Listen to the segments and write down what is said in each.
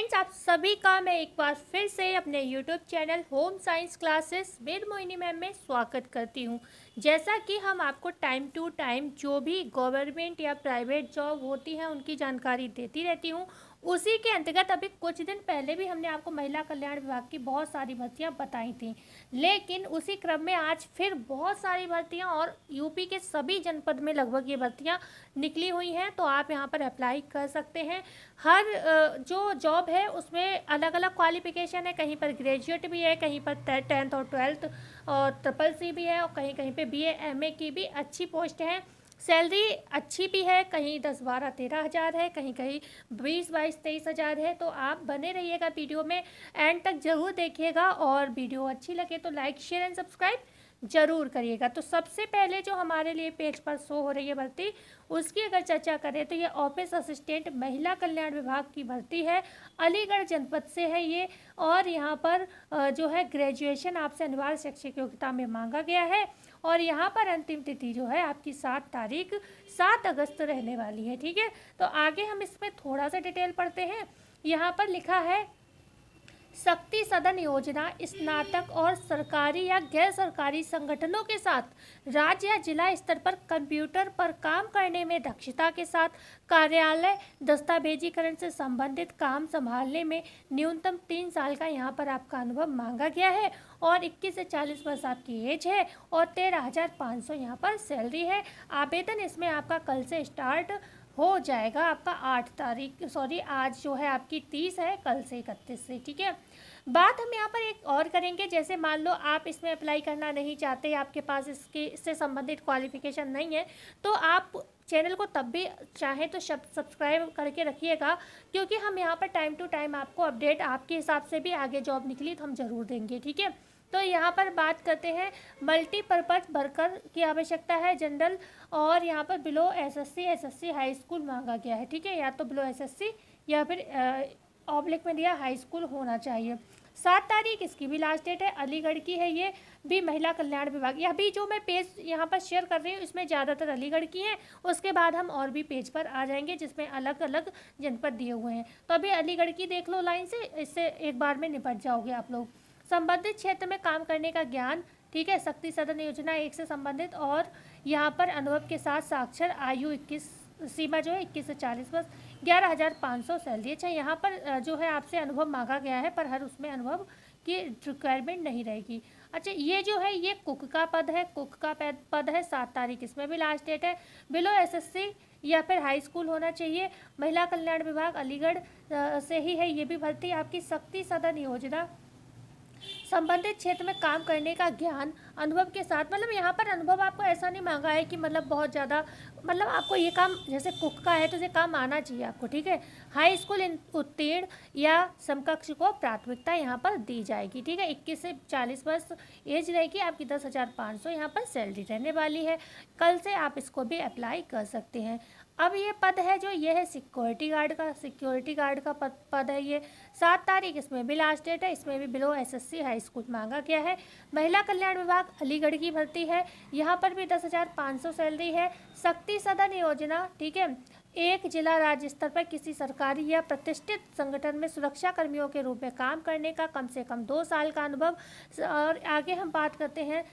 Friends, आप सभी का मैं एक बार फिर से अपने YouTube channel home science classes with Mohini ma'am में स्वागत करती हूँ। जैसा कि हम आपको टाइम टू टाइम जो भी गवर्नमेंट या प्राइवेट जॉब होती हैं उनकी जानकारी देती रहती हूँ, उसी के अंतर्गत अभी कुछ दिन पहले भी हमने आपको महिला कल्याण विभाग की बहुत सारी भर्तियाँ बताई थी। लेकिन उसी क्रम में आज फिर बहुत सारी भर्तियाँ और यूपी के सभी जनपद में लगभग ये भर्तियाँ निकली हुई हैं, तो आप यहाँ पर अप्लाई कर सकते हैं। हर जो जॉब है उसमें अलग अलग क्वालिफिकेशन है, कहीं पर ग्रेजुएट भी है, कहीं पर 10th और 12th और CCC भी है, और कहीं कहीं पे BA MA की भी अच्छी पोस्ट है। सैलरी अच्छी भी है, कहीं 10-12-13 हज़ार है, कहीं कहीं 20-22-23 हज़ार है। तो आप बने रहिएगा वीडियो में, एंड तक ज़रूर देखिएगा, और वीडियो अच्छी लगे तो लाइक शेयर एंड सब्सक्राइब ज़रूर करिएगा। तो सबसे पहले जो हमारे लिए पेज पर शो हो रही है भर्ती, उसकी अगर चर्चा करें तो ये ऑफिस असिस्टेंट महिला कल्याण विभाग की भर्ती है। अलीगढ़ जनपद से है ये, और यहाँ पर जो है ग्रेजुएशन आपसे अनिवार्य शैक्षिक योग्यता में मांगा गया है। और यहाँ पर अंतिम तिथि जो है आपकी 7 अगस्त रहने वाली है। ठीक है, तो आगे हम इसमें थोड़ा सा डिटेल पढ़ते हैं। यहाँ पर लिखा है, शक्ति सदन योजना स्नातक और सरकारी या गैर सरकारी संगठनों के साथ राज्य या जिला स्तर पर कंप्यूटर पर काम करने में दक्षता के साथ कार्यालय दस्तावेजीकरण से संबंधित काम संभालने में न्यूनतम 3 साल का यहाँ पर आपका अनुभव मांगा गया है। और 21 से 40 वर्ष आपकी एज है, और 13,500 यहाँ पर सैलरी है। आवेदन इसमें आपका कल से स्टार्ट हो जाएगा, आपका 8 तारीख, सॉरी आज जो है आपकी 30 है, कल से 31 से। ठीक है, बात हम यहाँ पर एक और करेंगे। जैसे मान लो आप इसमें अप्लाई करना नहीं चाहते, आपके पास इससे संबंधित क्वालिफिकेशन नहीं है, तो आप चैनल को तब भी चाहें तो सब्सक्राइब करके रखिएगा, क्योंकि हम यहाँ पर टाइम टू टाइम आपको अपडेट आपके हिसाब से भी आगे जॉब निकली तो हम ज़रूर देंगे। ठीक है, तो यहाँ पर बात करते हैं, मल्टीपर्पज़ वर्कर की आवश्यकता है जनरल, और यहाँ पर बिलो एसएससी हाई स्कूल मांगा गया है। ठीक है, या तो बिलो एसएससी या फिर ऑब्लिक में दिया हाई स्कूल होना चाहिए। 7 तारीख इसकी भी लास्ट डेट है। अलीगढ़ की है, ये भी महिला कल्याण विभाग। यह भी जो मैं पेज यहाँ पर शेयर कर रही हूँ इसमें ज़्यादातर अलीगढ़ की हैं, उसके बाद हम और भी पेज पर आ जाएंगे जिसमें अलग अलग जनपद दिए हुए हैं। तो अभी अलीगढ़ की देख लो लाइन से, इससे एक बार में निपट जाओगे आप लोग। संबंधित क्षेत्र में काम करने का ज्ञान, ठीक है, शक्ति सदन योजना 1 से संबंधित, और यहाँ पर अनुभव के साथ साक्षर, आयु 21, सीमा जो है 21 से 40 वर्ष, 11,500 सैलरी। अच्छा, यहाँ पर जो है आपसे अनुभव मांगा गया है, पर हर उसमें अनुभव की रिक्वायरमेंट नहीं रहेगी। अच्छा, ये जो है ये कुक का पद है, कुक का पद है। 7 तारीख इसमें भी लास्ट डेट है। बिलो एसएससी या फिर हाई स्कूल होना चाहिए। महिला कल्याण विभाग अलीगढ़ से ही है ये भी भर्ती आपकी। शक्ति सदन योजना, संबंधित क्षेत्र में काम करने का ज्ञान अनुभव के साथ, मतलब यहाँ पर अनुभव आपको ऐसा नहीं मांगा है कि मतलब बहुत ज़्यादा, मतलब आपको ये काम जैसे कुक का है तो ये काम आना चाहिए आपको। ठीक है, हाई स्कूल उत्तीर्ण या समकक्ष को प्राथमिकता यहाँ पर दी जाएगी। ठीक है, 21 से 40 वर्ष एज रहेगी आपकी। 10,500 यहाँ पर सैलरी रहने वाली है। कल से आप इसको भी अप्लाई कर सकते हैं। अब ये पद है जो ये है सिक्योरिटी गार्ड का पद है ये। 7 तारीख इसमें भी लास्ट डेट है। इसमें भी बिलो एसएससी हाई स्कूल मांगा गया है। महिला कल्याण विभाग अलीगढ़ की भर्ती है। यहाँ पर भी 10,500 सैलरी है। शक्ति सदन योजना, ठीक है, एक जिला राज्य स्तर पर किसी सरकारी या प्रतिष्ठित संगठन में सुरक्षा कर्मियों के रूप में काम करने का कम से कम 2 साल का अनुभव। और आगे हम बात करते हैं,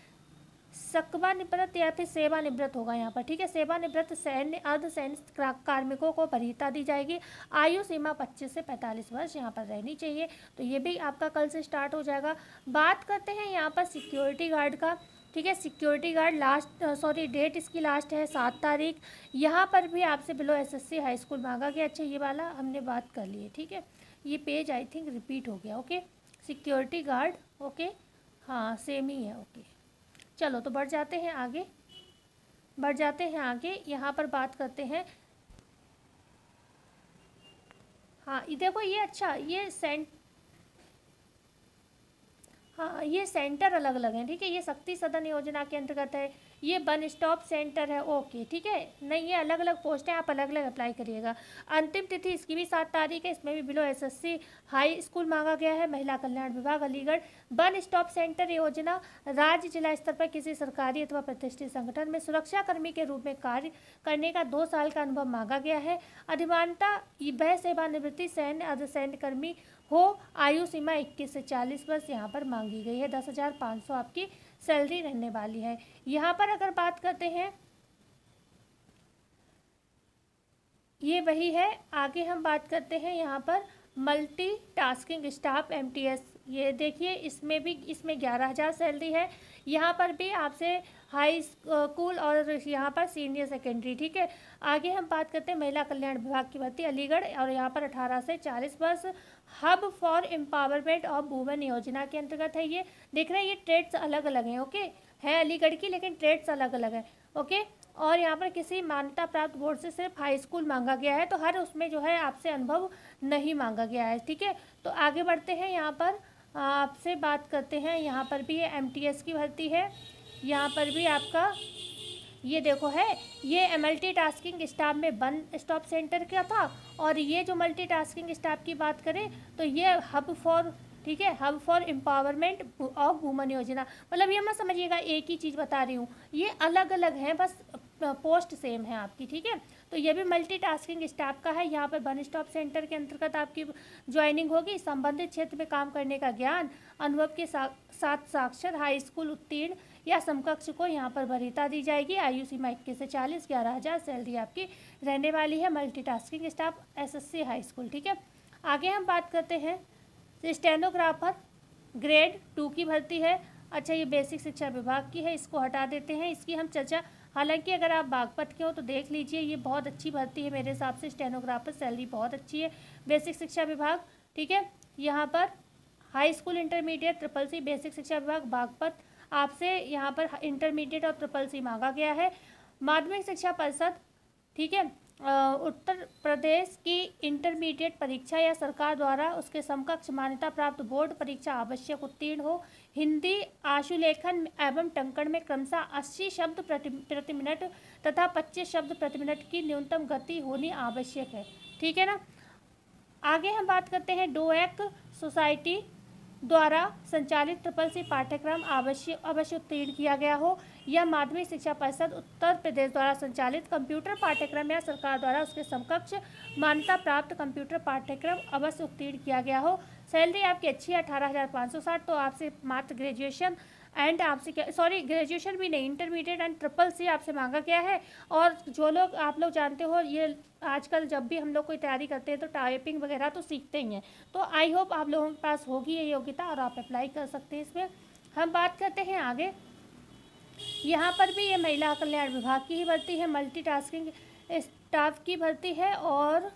सेवानिवृत्त या फिर सेवानिवृत्त होगा यहाँ पर। ठीक है, सेवानिवृत्त सैन्य अर्धसैन्य कार्मिकों को वरीयता दी जाएगी। आयु सीमा 25 से 45 वर्ष यहाँ पर रहनी चाहिए। तो ये भी आपका कल से स्टार्ट हो जाएगा। बात करते हैं यहाँ पर सिक्योरिटी गार्ड का। ठीक है, सिक्योरिटी गार्ड डेट इसकी लास्ट है 7 तारीख। यहाँ पर भी आपसे बिलो एसएससी हाई स्कूल मांगा गया। अच्छा, ये वाला हमने बात कर ली है। ठीक है, ये पेज आई थिंक रिपीट हो गया। ओके, सिक्योरिटी गार्ड, ओके, हाँ सेम ही है। ओके, चलो तो बढ़ जाते हैं आगे। यहाँ पर बात करते हैं, हाँ ये देखो, ये अच्छा, ये सेंटर अलग अलग हैं। ठीक है, ये शक्ति सदन योजना के अंतर्गत है, ये वन स्टॉप सेंटर है, ओके ठीक है। नहीं, ये अलग अलग पोस्ट है, आप अलग अलग अप्लाई करिएगा। अंतिम तिथि इसकी भी 7 तारीख है। इसमें भी बिलो एसएससी हाई स्कूल मांगा गया है। महिला कल्याण विभाग अलीगढ़ वन स्टॉप सेंटर योजना राज्य जिला स्तर पर किसी सरकारी अथवा प्रतिष्ठित संगठन में सुरक्षा कर्मी के रूप में कार्य करने का 2 साल का अनुभव मांगा गया है। अधिमानता वह सेवानिवृत्ति सैन्य अर्धसैन्य कर्मी हो। आयु सीमा 21 से 40 वर्ष यहाँ पर मांगी गई है। 10,500 आपकी सैलरी रहने वाली है। यहाँ पर अगर बात करते हैं, ये वही है। आगे हम बात करते हैं यहाँ पर मल्टी टास्किंग स्टाफ एमटीएस। ये देखिए, इसमें 11,000 सैलरी है। यहाँ पर भी आपसे हाई स्कूल और यहाँ पर सीनियर सेकेंडरी, ठीक है। आगे हम बात करते हैं महिला कल्याण विभाग की भर्ती अलीगढ़, और यहाँ पर 18 से 40 वर्ष। Hub for empowerment of women योजना के अंतर्गत है ये। देख रहे हैं, ये ट्रेड्स अलग अलग हैं, ओके। है अलीगढ़ की, लेकिन ट्रेड्स अलग अलग हैं, ओके। और यहाँ पर किसी मान्यता प्राप्त बोर्ड से सिर्फ हाई स्कूल मांगा गया है, तो हर उसमें जो है आपसे अनुभव नहीं मांगा गया है, ठीक है। तो आगे बढ़ते हैं, यहाँ पर आपसे बात करते हैं। यहाँ पर भी ये एमटीएस की भर्ती है। यहाँ पर भी आपका ये देखो है, ये मल्टीटास्किंग स्टाफ में वन स्टॉप सेंटर का था। और ये जो मल्टीटास्किंग स्टाफ की बात करें तो ये हब फॉर, ठीक है, hub for empowerment of women योजना। मतलब ये मत समझिएगा एक ही चीज़ बता रही हूँ, ये अलग अलग है, बस पोस्ट सेम है आपकी, ठीक है। तो ये भी मल्टीटास्किंग स्टाफ का है। यहाँ पर वन स्टॉप सेंटर के अंतर्गत आपकी ज्वाइनिंग होगी। संबंधित क्षेत्र में काम करने का ज्ञान, अनुभव के साथ साक्षर हाई स्कूल उत्तीर्ण या समकक्ष को यहाँ पर वरीयता दी जाएगी। आयु सीमा 21 से 40, 11,000 सैलरी आपकी रहने वाली है। Multitasking staff SSC high school, ठीक है। आगे हम बात करते हैं स्टेनोग्राफर ग्रेड 2 की भर्ती है। अच्छा, ये बेसिक शिक्षा विभाग की है, इसको हटा देते हैं, इसकी हम चर्चा, हालांकि अगर आप बागपत के हो तो देख लीजिए, ये बहुत अच्छी भर्ती है मेरे हिसाब से। स्टेनोग्राफर सैलरी बहुत अच्छी है। बेसिक शिक्षा विभाग, ठीक है। यहाँ पर high school intermediate triple C, basic शिक्षा विभाग बागपत, आपसे यहाँ पर इंटरमीडिएट और ट्रिपल सी मांगा गया है। माध्यमिक शिक्षा परिषद, ठीक है, उत्तर प्रदेश की इंटरमीडिएट परीक्षा या सरकार द्वारा उसके समकक्ष मान्यता प्राप्त बोर्ड परीक्षा आवश्यक उत्तीर्ण हो। हिंदी आशुलेखन एवं टंकण में क्रमशः 80 शब्द प्रति मिनट तथा 25 शब्द प्रति मिनट की न्यूनतम गति होनी आवश्यक है, ठीक है ना। आगे हम बात करते हैं डोएक सोसाइटी द्वारा संचालित ट्रिपल सी पाठ्यक्रम अवश्य उत्तीर्ण किया गया हो, या माध्यमिक शिक्षा परिषद उत्तर प्रदेश द्वारा संचालित कंप्यूटर पाठ्यक्रम या सरकार द्वारा उसके समकक्ष मान्यता प्राप्त कंप्यूटर पाठ्यक्रम अवश्य उत्तीर्ण किया गया हो। सैलरी आपकी अच्छी है, 18,560। तो आपसे मात्र ग्रेजुएशन एंड आपसे क्या, सॉरी ग्रेजुएशन भी नहीं, इंटरमीडिएट एंड ट्रिपल सी आपसे मांगा गया है। और जो लोग, आप लोग जानते हो, ये आजकल जब भी हम लोग कोई तैयारी करते हैं तो टाइपिंग वगैरह तो सीखते ही हैं। तो आई होप आप लोगों के पास होगी ये योग्यता और आप अप्लाई कर सकते हैं इसमें। हम बात करते हैं आगे, यहाँ पर भी ये महिला कल्याण विभाग की ही भर्ती है, मल्टीटास्किंग स्टाफ की भर्ती है, और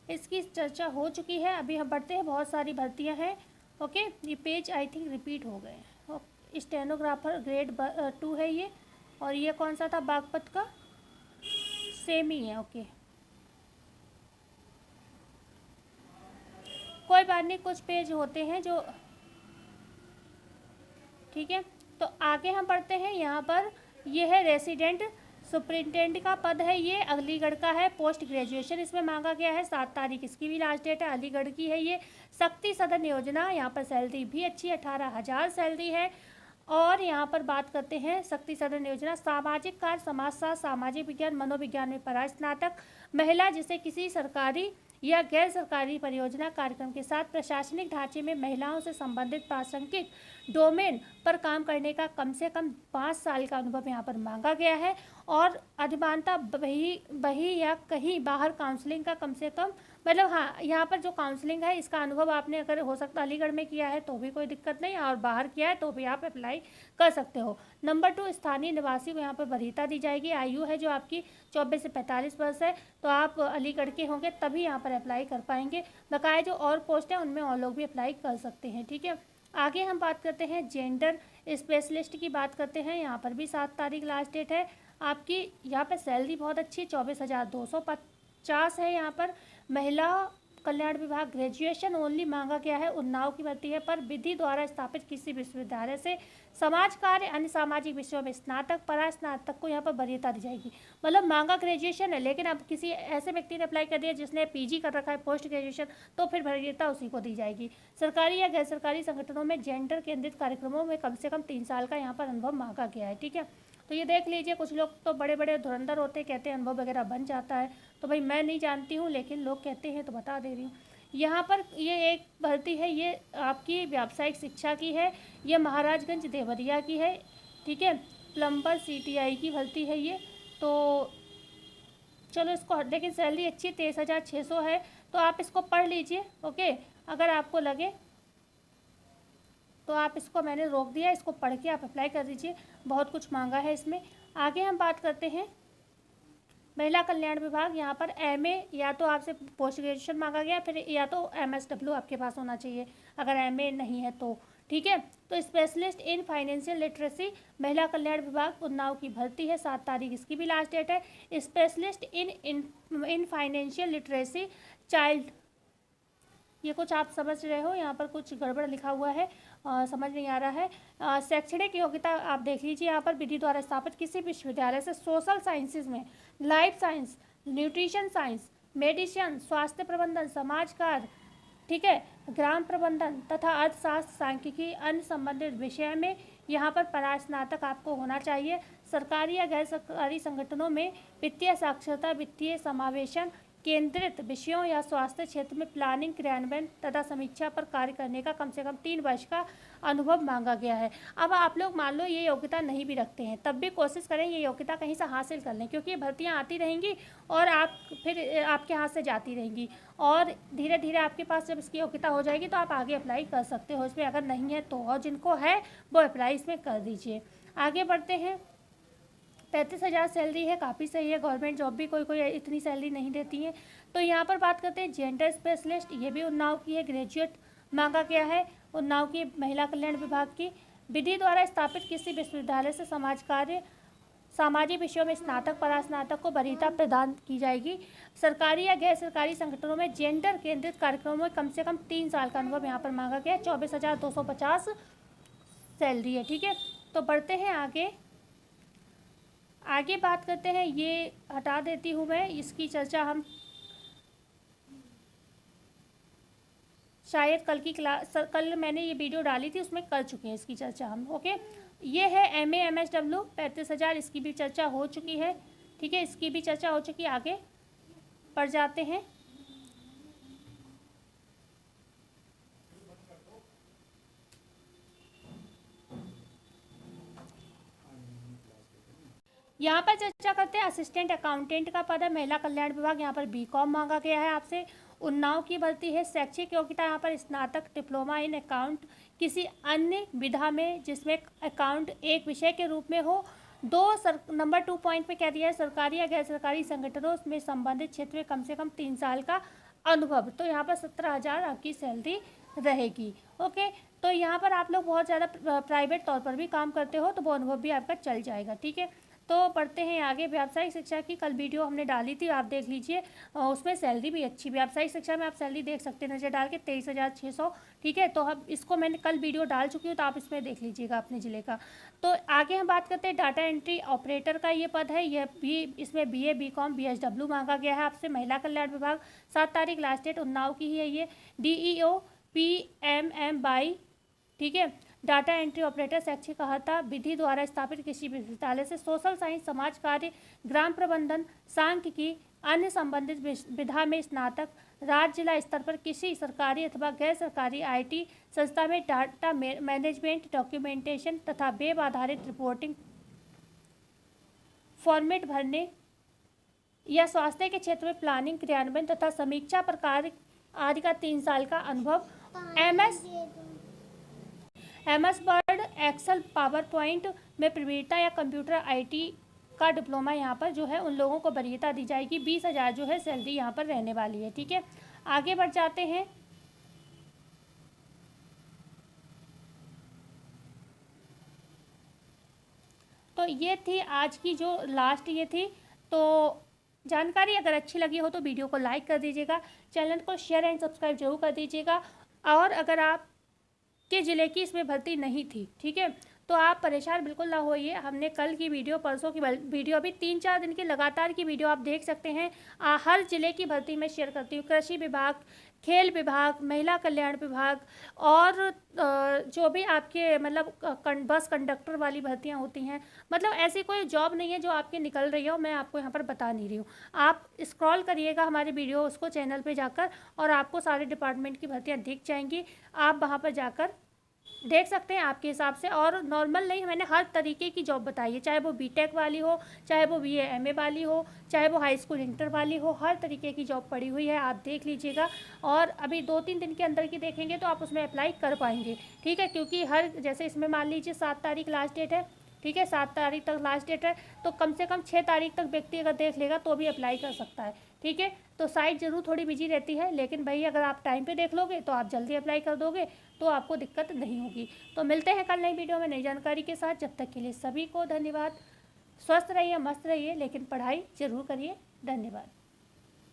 इसकी चर्चा हो चुकी है। अभी हम बढ़ते हैं, बहुत सारी भर्तियाँ हैं, ओके। ये पेज आई थिंक रिपीट हो गए। स्टेनोग्राफर ग्रेड 2 है ये, और ये कौन सा था, बागपत का, सेम ही है, ओके। कोई बात नहीं, कुछ पेज होते हैं जो, ठीक है। तो आगे हम पढ़ते हैं, यहाँ पर ये है रेसिडेंट सुपरिटेंडेंट का पद है, ये अलीगढ़ का है। पोस्ट ग्रेजुएशन इसमें मांगा गया है। 7 तारीख इसकी भी लास्ट डेट है। अलीगढ़ की है ये। शक्ति सदन योजना, यहाँ पर सैलरी भी अच्छी, 18,000 सैलरी है। और यहाँ पर बात करते हैं शक्ति सदन योजना, सामाजिक कार्य, समाजशास्त्र, सामाजिक विज्ञान, मनोविज्ञान में परास्नातक महिला जिसे किसी सरकारी या गैर सरकारी परियोजना कार्यक्रम के साथ प्रशासनिक ढांचे में महिलाओं से संबंधित प्रासंगिक डोमेन पर काम करने का कम से कम 5 साल का अनुभव यहाँ पर मांगा गया है। और अधिमानता बही या कहीं बाहर काउंसलिंग का कम से कम, मतलब हाँ, यहाँ पर जो काउंसलिंग है इसका अनुभव आपने अगर हो सकता अलीगढ़ में किया है तो भी कोई दिक्कत नहीं, और बाहर किया है तो भी आप अप्लाई कर सकते हो। नंबर 2, स्थानीय निवासी को यहाँ पर वरीयता दी जाएगी। आयु है जो आपकी 24 से 45 वर्ष है, तो आप अलीगढ़ के होंगे तभी यहाँ पर अप्लाई कर पाएंगे। बकाया जो और पोस्ट है उनमें और लोग भी अप्लाई कर सकते हैं, ठीक है। आगे हम बात करते हैं जेंडर स्पेशलिस्ट की बात करते हैं। यहाँ पर भी 7 तारीख लास्ट डेट है आपकी। यहाँ पर सैलरी बहुत अच्छी, 24,250 है। यहाँ पर महिला कल्याण विभाग ग्रेजुएशन ओनली मांगा गया है। उन्नाव की भर्ती है पर विधि द्वारा स्थापित किसी विश्वविद्यालय से समाज कार्य अन्य सामाजिक विषयों में स्नातक परास्नातक को यहाँ पर वरीयता दी जाएगी। मतलब मांगा ग्रेजुएशन है, लेकिन अब किसी ऐसे व्यक्ति ने अप्लाई कर दिया जिसने पीजी कर रखा है, पोस्ट ग्रेजुएशन, तो फिर वरीयता उसी को दी जाएगी। सरकारी या गैर सरकारी संगठनों में जेंडर केंद्रित कार्यक्रमों में कम से कम 3 साल का यहाँ पर अनुभव मांगा गया है। ठीक है, तो ये देख लीजिए। कुछ लोग तो बड़े बड़े धुरंधर होते, कहते हैं अनुभव वगैरह बन जाता है, तो भाई मैं नहीं जानती हूँ, लेकिन लोग कहते हैं तो बता दे रही हूँ। यहाँ पर ये एक भर्ती है, ये आपकी व्यावसायिक शिक्षा की है, ये महाराजगंज देवरिया की है। ठीक है, प्लम्बर CTI की भर्ती है ये। तो चलो इसको, लेकिन सैलरी अच्छी है, 23,600 है, तो आप इसको पढ़ लीजिए। ओके, अगर आपको लगे तो आप इसको, मैंने रोक दिया, इसको पढ़ के आप अप्लाई कर दीजिए, बहुत कुछ मांगा है इसमें। आगे हम बात करते हैं महिला कल्याण विभाग। यहाँ पर MA या तो आपसे पोस्ट ग्रेजुएशन मांगा गया, फिर या तो MSW आपके पास होना चाहिए अगर MA नहीं है तो। ठीक है, तो स्पेशलिस्ट इन फाइनेंशियल लिटरेसी महिला कल्याण विभाग उन्नाव की भर्ती है, 7 तारीख इसकी भी लास्ट डेट है। Specialist in financial literacy child, ये कुछ आप समझ रहे हो, यहाँ पर कुछ गड़बड़ लिखा हुआ है, समझ नहीं आ रहा है। शैक्षणिक योग्यता आप देख लीजिए, यहाँ पर विधि द्वारा स्थापित किसी विश्वविद्यालय से सोशल साइंसेज में life science, nutrition science, medicine, स्वास्थ्य प्रबंधन, समाज कार्य, ठीक है, ग्राम प्रबंधन तथा अर्थशास्त्र, सांख्यिकी, अन्य संबंधित विषय में यहाँ पर परास्नातक आपको होना चाहिए। सरकारी या गैर सरकारी संगठनों में वित्तीय साक्षरता, वित्तीय समावेशन केंद्रित विषयों या स्वास्थ्य क्षेत्र में प्लानिंग, क्रियान्वयन तथा समीक्षा पर कार्य करने का कम से कम 3 वर्ष का अनुभव मांगा गया है। अब आप लोग मान लो ये योग्यता नहीं भी रखते हैं, तब भी कोशिश करें ये योग्यता कहीं से हासिल कर लें, क्योंकि ये भर्तियाँ आती रहेंगी और आप फिर आपके हाथ से जाती रहेंगी, और धीरे धीरे आपके पास जब इसकी योग्यता हो जाएगी तो आप आगे अप्लाई कर सकते हो इसमें, अगर नहीं है तो। और जिनको है वो अप्लाई इसमें कर दीजिए। आगे बढ़ते हैं। 35,000 सैलरी है, काफ़ी सही है। गवर्नमेंट जॉब भी कोई कोई इतनी सैलरी नहीं देती है। तो यहाँ पर बात करते हैं जेंडर स्पेशलिस्ट, ये भी उन्नाव की है, ग्रेजुएट मांगा गया है, उन्नाव की महिला कल्याण विभाग की। विधि द्वारा स्थापित किसी विश्वविद्यालय से समाज कार्य सामाजिक विषयों में स्नातक परास्नातक को वरीयता प्रदान की जाएगी। सरकारी या गैर सरकारी संगठनों में जेंडर केंद्रित कार्यक्रमों में कम से कम 3 साल का अनुभव यहाँ पर मांगा गया है। 24,250 सैलरी है। ठीक है, तो बढ़ते हैं आगे बात करते हैं। ये हटा देती हूँ मैं, इसकी चर्चा हम शायद कल मैंने ये वीडियो डाली थी उसमें कर चुके हैं इसकी चर्चा हम। ओके, ये है MA MSW 35,000, इसकी भी चर्चा हो चुकी है। ठीक है, इसकी भी चर्चा हो चुकी है। आगे बढ़ जाते हैं। यहाँ पर चर्चा करते हैं असिस्टेंट अकाउंटेंट का पद है, महिला कल्याण विभाग। यहाँ पर BCom मांगा गया है आपसे, उन्नाव की भर्ती है। शैक्षिक योग्यता यहाँ पर स्नातक डिप्लोमा इन अकाउंट किसी अन्य विधा में जिसमें अकाउंट एक विषय के रूप में हो। नंबर 2 पॉइंट में कह दिया है सरकारी या गैर सरकारी संगठनों में संबंधित क्षेत्र में कम से कम 3 साल का अनुभव। तो यहाँ पर 17,000 आपकी सैलरी रहेगी। ओके, तो यहाँ पर आप लोग बहुत ज़्यादा प्राइवेट तौर पर भी काम करते हो तो वो अनुभव भी आपका चल जाएगा। ठीक है, तो पढ़ते हैं आगे। व्यावसायिक शिक्षा की कल वीडियो हमने डाली थी, आप देख लीजिए, उसमें सैलरी भी अच्छी। व्यावसायिक शिक्षा में आप सैलरी देख सकते हैं नज़र डाल के 23,600। ठीक है, तो अब इसको मैंने कल वीडियो डाल चुकी हूँ, तो आप इसमें देख लीजिएगा अपने ज़िले का। तो आगे हम बात करते हैं डाटा एंट्री ऑपरेटर का ये पद है, यह भी इसमें BA BCom BSW मांगा गया है आपसे। महिला कल्याण विभाग, 7 तारीख लास्ट डेट, उन्नाव की ही है ये। DEO PMM बाई, ठीक है, डाटा एंट्री ऑपरेटर शैक्षिक अर्हता विधि द्वारा स्थापित किसी विश्वविद्यालय से सोशल साइंस, समाज कार्य, ग्राम प्रबंधन, सांख्यिकी, अन्य संबंधित विधा में स्नातक, राज्य जिला स्तर पर किसी सरकारी अथवा गैर सरकारी IT संस्था में डाटा मैनेजमेंट, डॉक्यूमेंटेशन तथा वेब आधारित रिपोर्टिंग फॉर्मेट भरने या स्वास्थ्य के क्षेत्र में प्लानिंग, क्रियान्वयन तथा समीक्षा पर कार्य आदि का 3 साल का अनुभव। MS word, excel, power point में प्रवीणता या कंप्यूटर IT का डिप्लोमा यहाँ पर जो है उन लोगों को वरीयता दी जाएगी। 20,000 जो है सैलरी यहाँ पर रहने वाली है। ठीक है, आगे बढ़ जाते हैं। तो ये थी आज की जो लास्ट ये थी, तो जानकारी अगर अच्छी लगी हो तो वीडियो को लाइक कर दीजिएगा, चैनल को शेयर एंड सब्सक्राइब जरूर कर दीजिएगा। और अगर आपके ज़िले की इसमें भर्ती नहीं थी, ठीक है, तो आप परेशान बिल्कुल ना होइए। हमने कल की वीडियो, परसों की वीडियो, अभी 3-4 दिन की लगातार की वीडियो आप देख सकते हैं। हर ज़िले की भर्ती मैं शेयर करती हूँ। कृषि विभाग, खेल विभाग, महिला कल्याण विभाग और जो भी आपके मतलब बस कंडक्टर वाली भर्तियां होती हैं, मतलब ऐसी कोई जॉब नहीं है जो आपके निकल रही हो, मैं आपको यहाँ पर बता नहीं रही हूँ। आप स्क्रॉल करिएगा हमारे वीडियो उसको चैनल पे जाकर और आपको सारे डिपार्टमेंट की भर्तियाँ दिख जाएंगी। आप वहाँ पर जाकर देख सकते हैं आपके हिसाब से। और नॉर्मल नहीं, मैंने हर तरीके की जॉब बताई है, चाहे वो बीटेक वाली हो, चाहे वो बीए एमए वाली हो, चाहे वो हाई स्कूल इंटर वाली हो, हर तरीके की जॉब पड़ी हुई है, आप देख लीजिएगा। और अभी 2-3 दिन के अंदर की देखेंगे तो आप उसमें अप्लाई कर पाएंगे, ठीक है, क्योंकि हर, जैसे इसमें मान लीजिए 7 तारीख लास्ट डेट है, ठीक है, 7 तारीख तक लास्ट डेट है, तो कम से कम 6 तारीख तक व्यक्ति अगर देख लेगा तो भी अप्लाई कर सकता है, ठीक है। तो साइट ज़रूर थोड़ी बिजी रहती है, लेकिन भाई अगर आप टाइम पे देख लोगे तो आप जल्दी अप्लाई कर दोगे तो आपको दिक्कत नहीं होगी। तो मिलते हैं कल नई वीडियो में नई जानकारी के साथ। जब तक के लिए सभी को धन्यवाद। स्वस्थ रहिए, मस्त रहिए, लेकिन पढ़ाई ज़रूर करिए। धन्यवाद।